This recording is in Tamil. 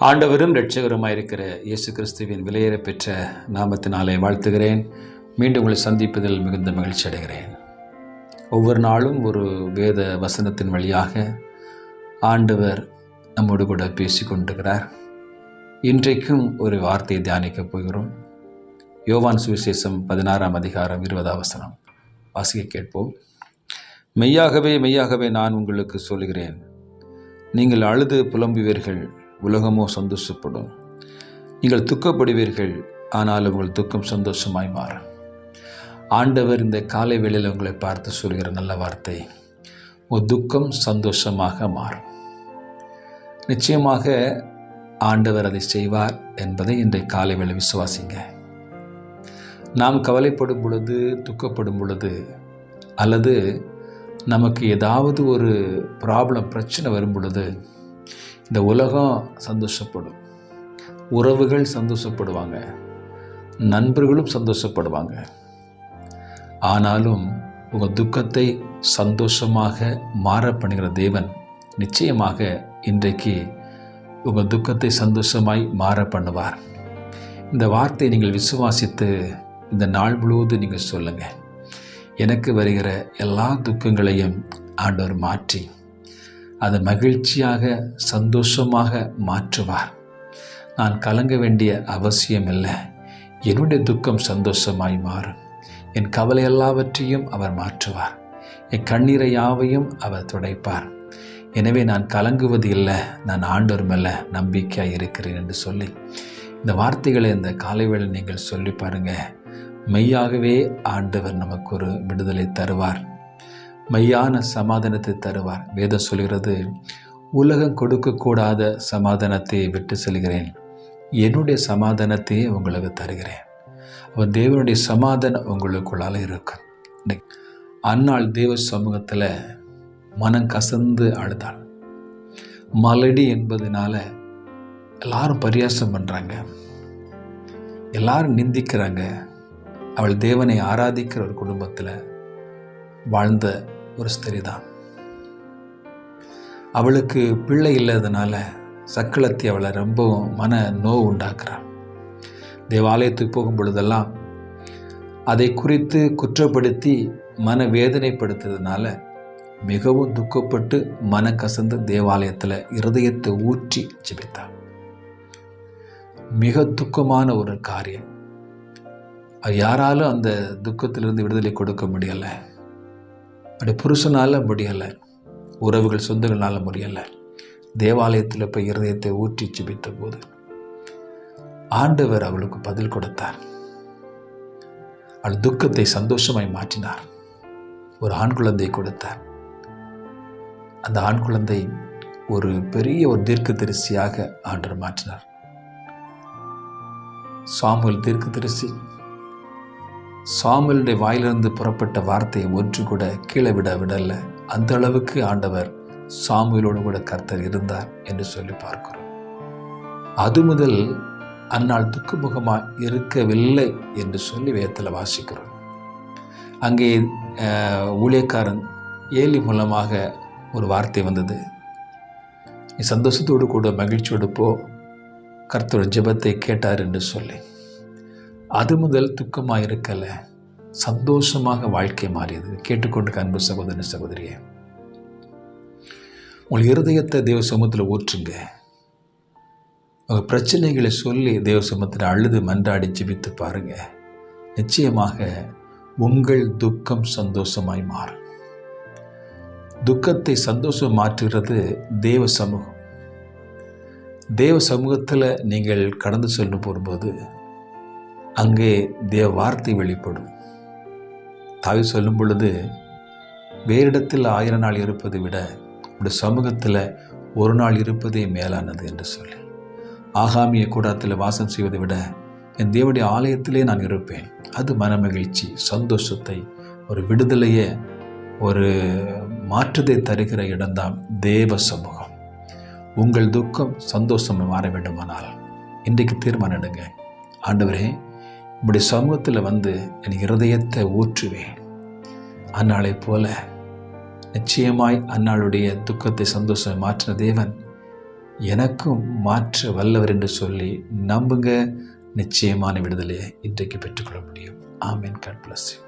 ஆண்டவரும் இரட்சகருமாயிருக்கிற இயேசு கிறிஸ்துவின் விலையேற பெற்ற நாமத்தினாலே வாழ்த்துகிறேன். மீண்டும் உங்களை சந்திப்பதில் மிகுந்த மகிழ்ச்சி அடைகிறேன். ஒவ்வொரு நாளும் ஒரு வேத வசனத்தின் வழியாக ஆண்டவர் நம்மோடு கூட பேசி கொண்டிருக்கிறார். இன்றைக்கும் ஒரு வார்த்தையை தியானிக்கப் போகிறோம். யோவான் சுவிசேஷம் 16ஆம் அதிகாரம் 20ஆம் வசனம் வாசிக்க கேட்போம். மெய்யாகவே மெய்யாகவே நான் உங்களுக்கு சொல்கிறேன், நீங்கள் அழுது புலம்புவீர்கள், உலகமோ சந்தோஷப்படும். நீங்கள் துக்கப்படுவீர்கள், ஆனால் உங்கள் துக்கம் சந்தோஷமாய் மாறும். ஆண்டவர் இந்த காலை வேளையில் உங்களை பார்த்து சொல்கிற நல்ல வார்த்தை, உங்கள் துக்கம் சந்தோஷமாக மாறும். நிச்சயமாக ஆண்டவர் அதை செய்வார் என்பதை இன்றைய காலை வேளை விசுவாசிங்க. நாம் கவலைப்படும் பொழுது, துக்கப்படும் பொழுது, அல்லது நமக்கு ஏதாவது ஒரு பிரச்சனை வரும் பொழுது இந்த உலகம் சந்தோஷப்படும், உறவுகள் சந்தோஷப்படுவாங்க, நண்பர்களும் சந்தோஷப்படுவாங்க. ஆனாலும் உங்கள் துக்கத்தை சந்தோஷமாக மாற பண்ணுகிற தேவன் நிச்சயமாக இன்றைக்கு உங்கள் துக்கத்தை சந்தோஷமாய் மாற பண்ணுவார். இந்த வார்த்தையை நீங்கள் விசுவாசித்து இந்த நாள் முழுவதும் நீங்கள் சொல்லுங்கள், எனக்கு வருகிற எல்லா துக்கங்களையும் ஆண்டவர் மாற்றி அதை மகிழ்ச்சியாக சந்தோஷமாக மாற்றுவார். நான் கலங்க வேண்டிய அவசியம் இல்லை. என்னுடைய துக்கம் சந்தோஷமாய் மாறும். என் கவலை எல்லாவற்றையும் அவர் மாற்றுவார். என் கண்ணீரை யாவையும் அவர் துடைப்பார். எனவே நான் கலங்குவது இல்லை, நான் ஆண்டவர் மேலே நம்பிக்கையாக இருக்கிறேன் என்று சொல்லி இந்த வார்த்தைகளை இந்த காலை வேளை நீங்கள் சொல்லி பாருங்கள். மெய்யாகவே ஆண்டவர் நமக்கு ஒரு விடுதலை தருவார், மெய்யான சமாதானத்தை தருவார். வேதம் சொல்கிறது, உலகம் கொடுக்கக்கூடாத சமாதானத்தை விட்டு செல்கிறேன், என்னுடைய சமாதானத்தையே உங்களுக்கு தருகிறேன். அவன் தேவனுடைய சமாதானம் உங்களுக்குள்ளால இருக்கும். அன்னாள் தேவ சமூகத்தில் மனம் கசந்து அழுதாள். மலடி என்பதனால எல்லாரும் பரியாசம் பண்ணுறாங்க, எல்லாரும் நிந்திக்கிறாங்க. அவள் தேவனை ஆராதிக்கிற ஒரு குடும்பத்தில் வாழ்ந்த ஒரு ஸ்திரீ தான். அவளுக்கு பிள்ளை இல்லாதனால சக்களத்தி அவளை ரொம்பவும் மன நோவு உண்டாக்குறாள். தேவாலயத்துக்கு போகும் பொழுதெல்லாம் அதை குறித்து குற்றப்படுத்தி மன வேதனைப்படுத்துறதுனால மிகவும் துக்கப்பட்டு மன கசந்து தேவாலயத்தில் இருதயத்தை ஊற்றி ஜெபித்தாள். மிக துக்கமான ஒரு காரியம். யாராலும் அந்த துக்கத்திலிருந்து விடுதலை கொடுக்க முடியலை. அப்படி புருஷனால் முடியலை, உறவுகள் சொந்தங்களால் முடியலை. தேவாலயத்தில் போய் இருதயத்தை ஊற்றி ஜெபித்த போது ஆண்டவர் அவளுக்கு பதில் கொடுத்தார். அவள் துக்கத்தை சந்தோஷமாய் மாற்றினார். ஒரு ஆண் குழந்தை கொடுத்தார். அந்த ஆண் குழந்தை ஒரு பெரிய ஒரு தீர்க்கதரிசியாக ஆண்டவர் மாற்றினார். சாமுவேல் தீர்க்கதரிசி, சாமுவேலுடைய வாயிலிருந்து புறப்பட்ட வார்த்தையை ஒன்று கூட கீழே விடல. அந்த அளவுக்கு ஆண்டவர் சாமுவேலோடு கூட கர்த்தர் இருந்தார் என்று சொல்லி பார்க்கிறோம். அது முதல் அந்நாள் துக்கமுகமாக இருக்கவில்லை என்று சொல்லி வேதத்தில் வாசிக்கிறோம். அங்கே ஊழியக்காரன் ஏலி மூலமாக ஒரு வார்த்தை வந்தது, நீ சந்தோஷத்தோடு கூட மகிழ்ச்சியோடு போ, கர்த்தர் ஜெபத்தை கேட்டார் என்று சொல்லி. அது முதல் துக்கமாக இருக்கலை, சந்தோஷமாக வாழ்க்கை மாறியது. கேட்டுக்கொண்டு அன்பு சகோதரன் சகோதரியே, உங்கள் இருதயத்தை தேவ சமூகத்தில் ஊற்றுங்க. உங்கள் பிரச்சனைகளை சொல்லி தேவ சமூகத்தில் அழுது மன்றாடி ஜெபித்து பாருங்க. நிச்சயமாக உங்கள் துக்கம் சந்தோஷமாய் மாறும். துக்கத்தை சந்தோஷம் மாற்றுகிறது தேவ சமூகம். தேவ சமூகத்தில் நீங்கள் கடந்து சென்று போகும்போது அங்கே தேவ வார்த்தை வெளிப்படும். தாவீது சொல்லும் பொழுது, வேறு இடத்தில் 1000 நாள் இருப்பதை விட உடைய சமூகத்தில் ஒரு நாள் இருப்பதே மேலானது என்று சொல்லி, ஆகாமிய கூடாரத்தில் வாசம் செய்வதை விட என் தேவனுடைய ஆலயத்திலே நான் இருப்பேன். அது மனமகிழ்ச்சி, சந்தோஷத்தை, ஒரு விடுதலையை, ஒரு மாற்றத்தை தருகிற இடம்தான் தேவ சமூகம். உங்கள் துக்கம் சந்தோஷம் மாற வேண்டுமானால் இன்றைக்கு தீர்மானம் எடுங்க. ஆண்டவரே, உங்களுடைய சமூகத்தில் வந்து என் இருதயத்தை ஊற்றுவேன். அந்நாளை போல நிச்சயமாய் அந்நாளுடைய துக்கத்தை சந்தோஷம் மாற்றின தேவன் எனக்கும் மாற்ற வல்லவர் என்று சொல்லி நம்புங்க. நிச்சயமான விடுதலையை இன்றைக்கு பெற்றுக்கொள்ள முடியும். ஆமென். God bless you.